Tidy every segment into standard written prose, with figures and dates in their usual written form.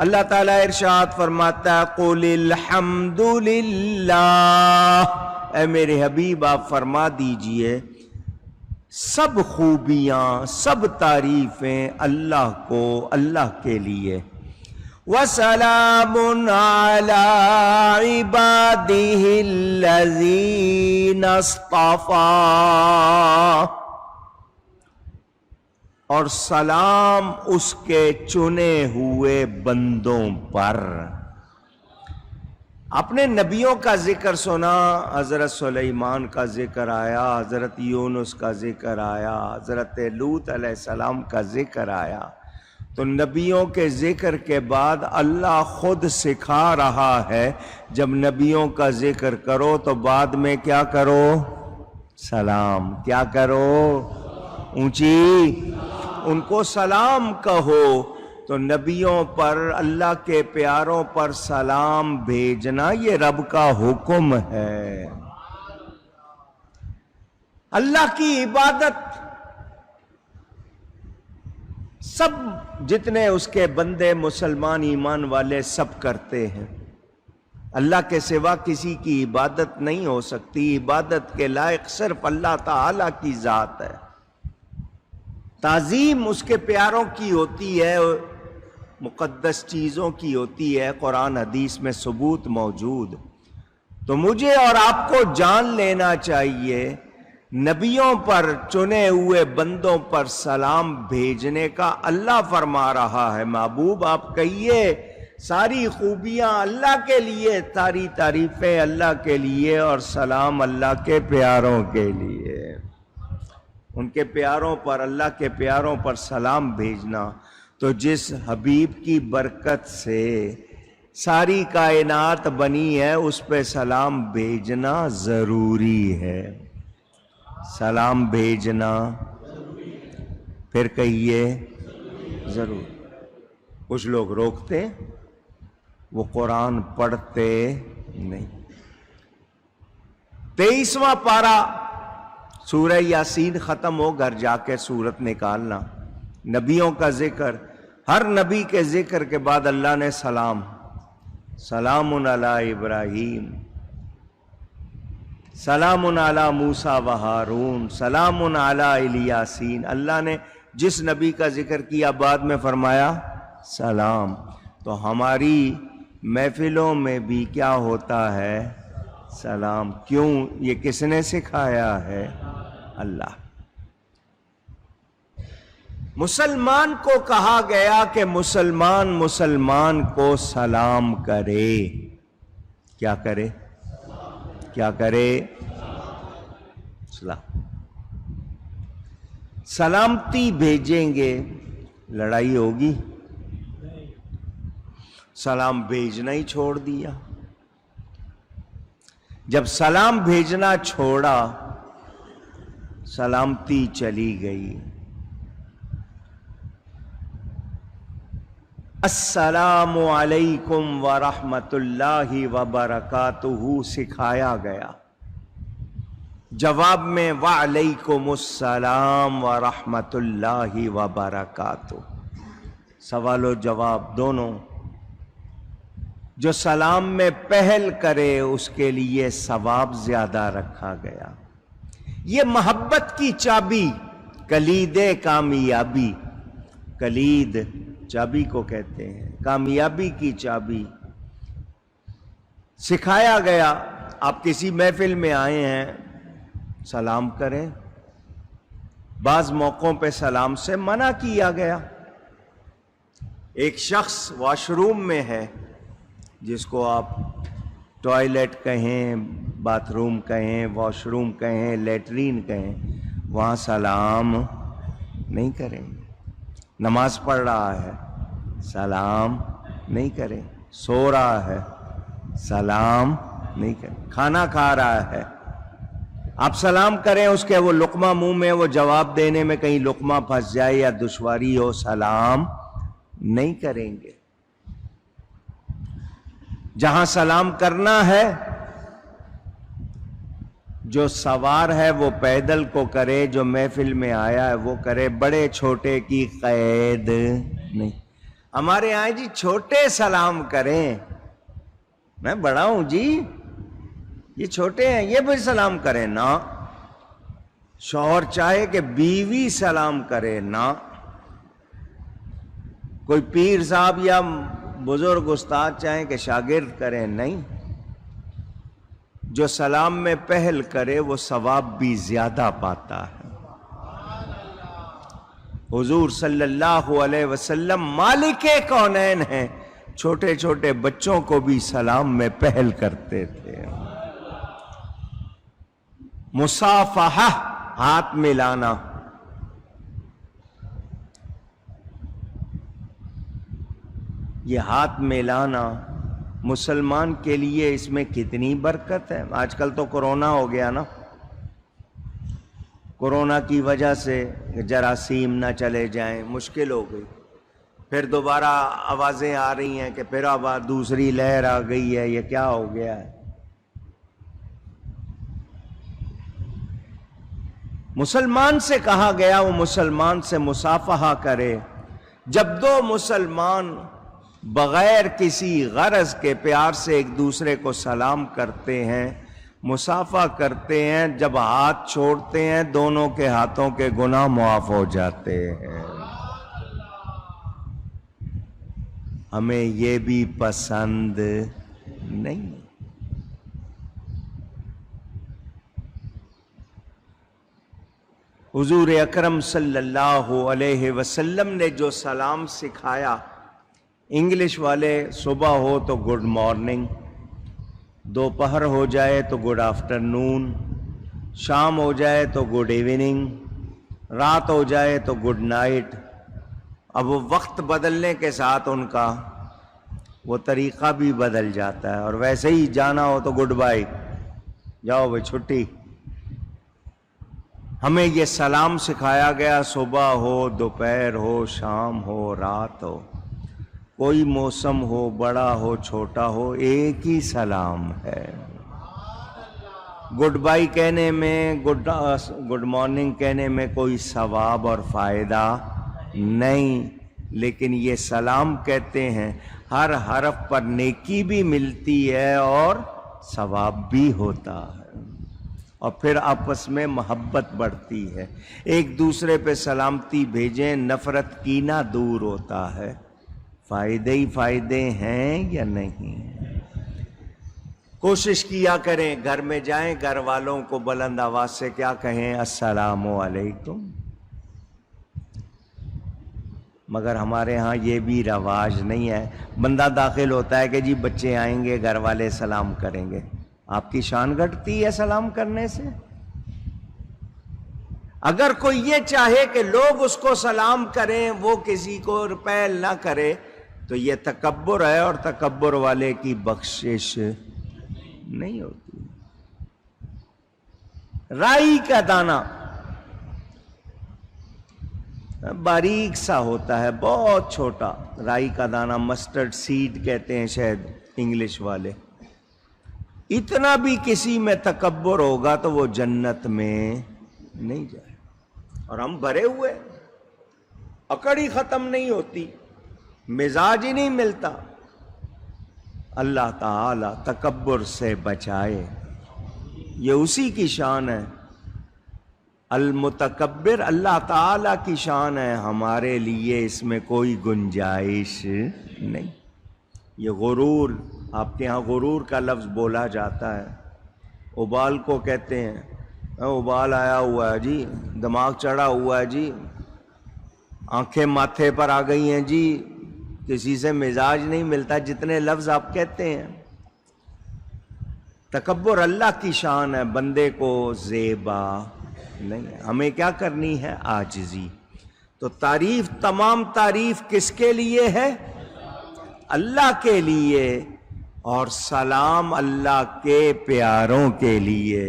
اللہ تعالیٰ ارشاد فرماتا ہے قُلِ الْحَمْدُ لِلَّهِ، اے میرے حبیب آپ فرما دیجئے سب خوبیاں سب تعریفیں اللہ کو، اللہ کے لیے. وَسَلَامٌ عَلَىٰ عِبَادِهِ الَّذِينَ اصْطَفَىٰ، اور سلام اس کے چنے ہوئے بندوں پر. اپنے نبیوں کا ذکر سنا، حضرت سلیمان کا ذکر آیا، حضرت یونس کا ذکر آیا، حضرت لوط علیہ السلام کا ذکر آیا. تو نبیوں کے ذکر کے بعد اللہ خود سکھا رہا ہے جب نبیوں کا ذکر کرو تو بعد میں کیا کرو؟ سلام. کیا کرو؟ اونچی ان کو سلام کہو. تو نبیوں پر، اللہ کے پیاروں پر سلام بھیجنا یہ رب کا حکم ہے. اللہ کی عبادت سب جتنے اس کے بندے مسلمان ایمان والے سب کرتے ہیں. اللہ کے سوا کسی کی عبادت نہیں ہو سکتی. عبادت کے لائق صرف اللہ تعالی کی ذات ہے. تعظیم اس کے پیاروں کی ہوتی ہے، مقدس چیزوں کی ہوتی ہے. قرآن حدیث میں ثبوت موجود. تو مجھے اور آپ کو جان لینا چاہیے نبیوں پر، چنے ہوئے بندوں پر سلام بھیجنے کا اللہ فرما رہا ہے. محبوب آپ کہیے ساری خوبیاں اللہ کے لیے، ساری تعریفیں اللہ کے لیے، اور سلام اللہ کے پیاروں کے لیے. ان کے پیاروں پر، اللہ کے پیاروں پر سلام بھیجنا. تو جس حبیب کی برکت سے ساری کائنات بنی ہے اس پہ سلام بھیجنا ضروری ہے. سلام بھیجنا، پھر کہیے ضرور. کچھ لوگ روکتے، وہ قرآن پڑھتے نہیں. 23واں پارہ سورہ یاسین ختم ہو، گھر جا کے سورت نکالنا. نبیوں کا ذکر، ہر نبی کے ذکر کے بعد اللہ نے سلام سلام علی ابراہیم، سلام علی موسیٰ و ہارون، سلام علی الیاسین. اللہ نے جس نبی کا ذکر کیا بعد میں فرمایا سلام. تو ہماری محفلوں میں بھی کیا ہوتا ہے؟ سلام. کیوں؟ یہ کس نے سکھایا ہے؟ اللہ. مسلمان کو کہا گیا کہ مسلمان کو سلام کرے. کیا کرے؟ کیا کرے؟ سلام. سلامتی بھیجیں گے لڑائی ہوگی؟ سلام بھیجنا ہی چھوڑ دیا. جب سلام بھیجنا چھوڑا سلامتی چلی گئی. السلام علیکم ورحمۃ اللہ وبرکاتہ سکھایا گیا. جواب میں وعلیکم السلام ورحمۃ اللہ وبرکاتہ. سوال و جواب دونوں. جو سلام میں پہل کرے اس کے لیے ثواب زیادہ رکھا گیا. یہ محبت کی چابی، کلید کامیابی. کلید چابی کو کہتے ہیں، کامیابی کی چابی. سکھایا گیا آپ کسی محفل میں آئے ہیں سلام کریں. بعض موقعوں پہ سلام سے منع کیا گیا. ایک شخص واش روم میں ہے، جس کو آپ ٹوائلٹ کہیں، باتھ روم کہیں، واش روم کہیں، لیٹرین کہیں، وہاں سلام نہیں کریں گے. نماز پڑھ رہا ہے سلام نہیں کریں. سو رہا ہے سلام نہیں کریں. کھانا کھا رہا ہے آپ سلام کریں، اس کے وہ لقمہ منہ میں، وہ جواب دینے میں کہیں لقمہ پھنس جائے یا دشواری ہو، سلام نہیں کریں گے. جہاں سلام کرنا ہے، جو سوار ہے وہ پیدل کو کرے، جو محفل میں آیا ہے وہ کرے. بڑے چھوٹے کی قید نہیں. ہمارے یہاں جی چھوٹے سلام کریں، میں بڑا ہوں جی، یہ چھوٹے ہیں یہ بھی سلام کریں نا، شوہر چاہے کہ بیوی سلام کرے نا، کوئی پیر صاحب یا بزرگ استاد چاہیں کہ شاگرد کریں، نہیں، جو سلام میں پہل کرے وہ ثواب بھی زیادہ پاتا ہے۔ حضور صلی اللہ علیہ وسلم مالک کونین ہیں، چھوٹے چھوٹے بچوں کو بھی سلام میں پہل کرتے تھے۔ مصافحہ، ہاتھ ملانا، یہ ہاتھ ملانا مسلمان کے لیے اس میں کتنی برکت ہے۔ آج کل تو کورونا ہو گیا نا، کورونا کی وجہ سے جراثیم نہ چلے جائیں، مشکل ہو گئی، پھر دوبارہ آوازیں آ رہی ہیں کہ پھر اب دوسری لہر آ گئی ہے، یہ کیا ہو گیا ہے۔ مسلمان سے کہا گیا وہ مسلمان سے مصافحہ کرے۔ جب دو مسلمان بغیر کسی غرض کے پیار سے ایک دوسرے کو سلام کرتے ہیں، مصافحہ کرتے ہیں، جب ہاتھ چھوڑتے ہیں دونوں کے ہاتھوں کے گناہ معاف ہو جاتے ہیں۔ ہمیں یہ بھی پسند نہیں۔ حضور اکرم صلی اللہ علیہ وسلم نے جو سلام سکھایا، انگلش والے صبح ہو تو گڈ مارننگ، دوپہر ہو جائے تو گڈ آفٹر نون، شام ہو جائے تو گڈ ایوننگ، رات ہو جائے تو گڈ نائٹ۔ اب وہ وقت بدلنے کے ساتھ ان کا وہ طریقہ بھی بدل جاتا ہے، اور ویسے ہی جانا ہو تو گڈ بائی، جاؤ بھائی چھٹی۔ ہمیں یہ سلام سکھایا گیا، صبح ہو، دوپہر ہو، شام ہو، رات ہو، کوئی موسم ہو، بڑا ہو چھوٹا ہو، ایک ہی سلام ہے۔ گڈ بائی کہنے میں، گڈ مارننگ کہنے میں کوئی ثواب اور فائدہ نہیں، لیکن یہ سلام کہتے ہیں، ہر حرف پر نیکی بھی ملتی ہے اور ثواب بھی ہوتا ہے، اور پھر آپس میں محبت بڑھتی ہے۔ ایک دوسرے پہ سلامتی بھیجیں، نفرت کینہ دور ہوتا ہے۔ فائدے ہی فائدے ہیں یا نہیں؟ کوشش کیا کریں، گھر میں جائیں، گھر والوں کو بلند آواز سے کیا کہیں؟ السلام علیکم۔ مگر ہمارے ہاں یہ بھی رواج نہیں ہے، بندہ داخل ہوتا ہے کہ جی بچے آئیں گے، گھر والے سلام کریں گے۔ آپ کی شان گھٹتی ہے سلام کرنے سے؟ اگر کوئی یہ چاہے کہ لوگ اس کو سلام کریں، وہ کسی کو پہل نہ کرے، تو یہ تکبر ہے، اور تکبر والے کی بخشش نہیں ہوتی۔ رائی کا دانہ باریک سا ہوتا ہے، بہت چھوٹا، رائی کا دانہ، مسٹرڈ سیڈ کہتے ہیں شاید انگلش والے۔ اتنا بھی کسی میں تکبر ہوگا تو وہ جنت میں نہیں جائے، اور ہم بھرے ہوئے، اکڑ ہی ختم نہیں ہوتی، مزاج ہی نہیں ملتا۔ اللہ تعالی تکبر سے بچائے، یہ اسی کی شان ہے، المتکبر اللہ تعالی کی شان ہے، ہمارے لیے اس میں کوئی گنجائش نہیں۔ یہ غرور، آپ کے ہاں غرور کا لفظ بولا جاتا ہے، ابال کو کہتے ہیں، ابال آیا ہوا ہے جی، دماغ چڑھا ہوا ہے جی، آنکھیں ماتھے پر آ گئی ہیں جی، کسی سے مزاج نہیں ملتا، جتنے لفظ آپ کہتے ہیں۔ تکبر اللہ کی شان ہے، بندے کو زیبا نہیں ہے۔ ہمیں کیا کرنی ہے؟ عاجزی۔ تو تعریف، تمام تعریف کس کے لیے ہے؟ اللہ کے لیے، اور سلام اللہ کے پیاروں کے لیے۔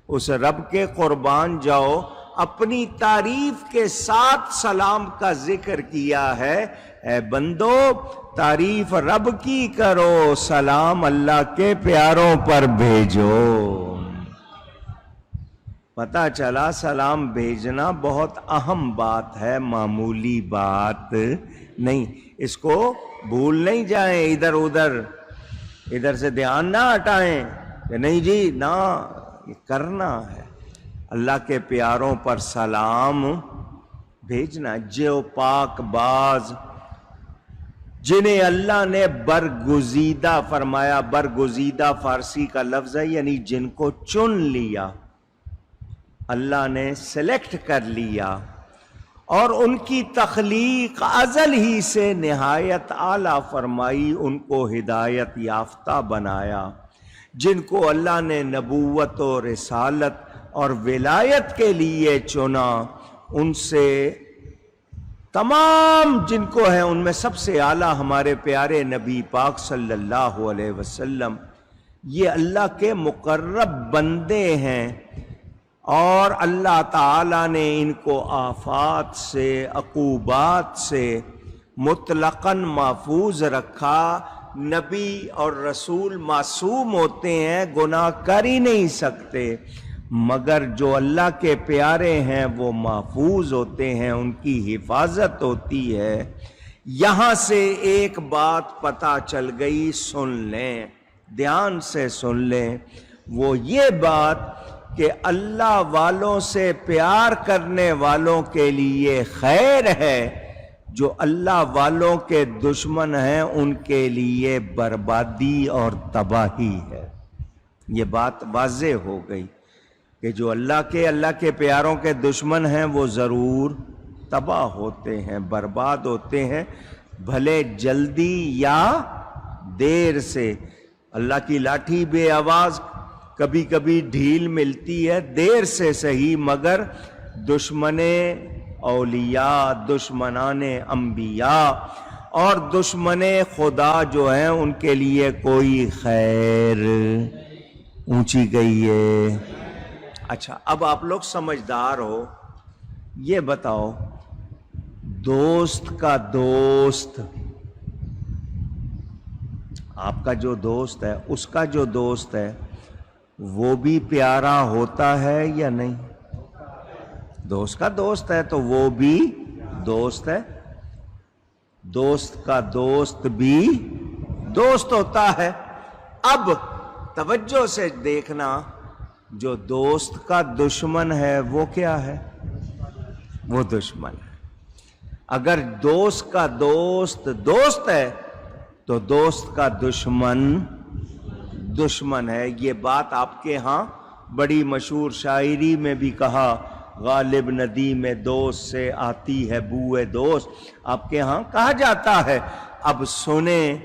اس رب کے قربان جاؤ، اپنی تعریف کے ساتھ سلام کا ذکر کیا ہے۔ اے بندو، تعریف رب کی کرو، سلام اللہ کے پیاروں پر بھیجو۔ پتہ چلا سلام بھیجنا بہت اہم بات ہے، معمولی بات نہیں، اس کو بھول نہیں جائیں، ادھر ادھر ادھر سے دھیان نہ ہٹائیں کہ نہیں جی نہ، یہ کرنا ہے۔ اللہ کے پیاروں پر سلام بھیجنا، جو پاک باز جنہیں اللہ نے برگزیدہ فرمایا، برگزیدہ فارسی کا لفظ ہے، یعنی جن کو چن لیا، اللہ نے سلیکٹ کر لیا، اور ان کی تخلیق ازل ہی سے نہایت اعلیٰ فرمائی، ان کو ہدایت یافتہ بنایا، جن کو اللہ نے نبوت و رسالت اور ولایت کے لیے چنا، ان سے تمام جن کو ہے ان میں سب سے اعلیٰ ہمارے پیارے نبی پاک صلی اللہ علیہ وسلم، یہ اللہ کے مقرب بندے ہیں، اور اللہ تعالیٰ نے ان کو آفات سے، عقوبات سے مطلقاً محفوظ رکھا۔ نبی اور رسول معصوم ہوتے ہیں، گناہ کر ہی نہیں سکتے، مگر جو اللہ کے پیارے ہیں وہ محفوظ ہوتے ہیں، ان کی حفاظت ہوتی ہے۔ یہاں سے ایک بات پتہ چل گئی، سن لیں، دھیان سے سن لیں، وہ یہ بات کہ اللہ والوں سے پیار کرنے والوں کے لیے خیر ہے، جو اللہ والوں کے دشمن ہیں ان کے لیے بربادی اور تباہی ہے۔ یہ بات واضح ہو گئی کہ جو اللہ کے پیاروں کے دشمن ہیں وہ ضرور تباہ ہوتے ہیں، برباد ہوتے ہیں، بھلے جلدی یا دیر سے۔ اللہ کی لاٹھی بے آواز کبھی کبھی ڈھیل ملتی ہے، دیر سے صحیح، مگر دشمن اولیاء، دشمنان انبیاء اور دشمن خدا جو ہیں ان کے لیے کوئی خیر اونچی گئی ہے۔ اچھا، اب آپ لوگ سمجھدار ہو، یہ بتاؤ، دوست کا دوست، آپ کا جو دوست ہے، اس کا جو دوست ہے وہ بھی پیارا ہوتا ہے یا نہیں؟ دوست کا دوست ہے تو وہ بھی دوست ہے، دوست کا دوست بھی دوست ہوتا ہے۔ اب توجہ سے دیکھنا، جو دوست کا دشمن ہے وہ کیا ہے؟ وہ دشمن ہے۔ اگر دوست کا دوست دوست ہے تو دوست کا دشمن دشمن ہے۔ یہ بات آپ کے ہاں بڑی مشہور شاعری میں بھی کہا، غالب ندی میں دوست سے آتی ہے بوئے دوست، آپ کے ہاں کہا جاتا ہے۔ اب سنیں